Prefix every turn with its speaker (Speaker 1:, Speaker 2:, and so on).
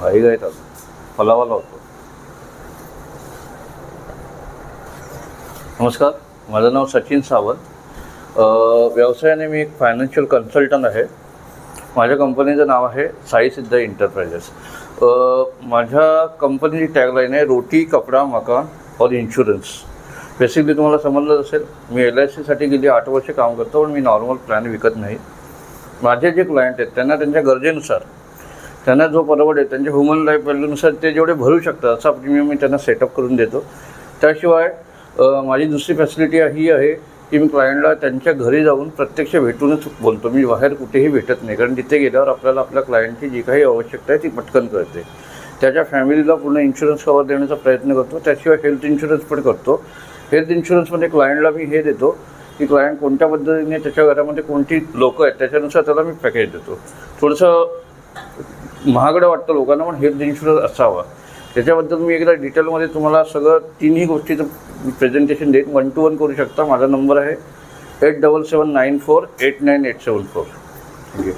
Speaker 1: घाईघाईत आलो, फलावाला होतो. नमस्कार, माझं नाव सचिन सावंत. व्यवसायाने मी एक फायनान्शियल कन्सल्टंट आहे. माझ्या कंपनीचं नाव आहे साई सिद्ध एंटरप्राइजेस. माझ्या कंपनीची टॅगलाईन आहे रोटी कपडा मकान और इन्शुरन्स. बेसिकली तुम्हाला समजलं असेल, मी LICसाठी गेली 8 वर्ष काम करतो, पण मी नॉर्मल प्लॅन विकत नाही. माझे जे क्लायंट आहेत त्यांना त्यांच्या गरजेनुसार, त्यांना जो परवडेल त्यांच्या ह्युमन लाईफ व्हॅल्यूनुसार ते जेवढे भरू शकतात असा प्रीमियम मी त्यांना सेटअप करून देतो. त्याशिवाय माझी दुसरी फॅसिलिटी ही आहे की मी क्लायंटला त्यांच्या घरी जाऊन प्रत्यक्ष भेटूनच बोलतो. मी बाहेर कुठेही भेटत नाही, कारण तिथे गेल्यावर आपल्याला आपल्या क्लायंटची जी काही आवश्यकता आहे ती पटकन कळते. त्याच्या फॅमिलीला पूर्ण इन्शुरन्स कवर देण्याचा प्रयत्न करतो. त्याशिवाय हेल्थ इन्शुरन्स पण करतो. हेल्थ इन्शुरन्समध्ये क्लायंटला मी हे देतो की क्लायंट कोणत्या पद्धतीने त्याच्या घरामध्ये कोणती लोकं आहेत त्याच्यानुसार त्याला मी पॅकेज देतो. थोडंसं महागडं वाटतं लोकांना, पण हेल्थ इन्शुरन्स असावा. त्याच्याबद्दल मी एकदा डिटेलमध्ये तुम्हाला सगळं तिन्ही गोष्टीचं प्रेझेंटेशन देईन. 1 to 1 करू शकता. माझा नंबर आहे 8779489874. थँक्यू.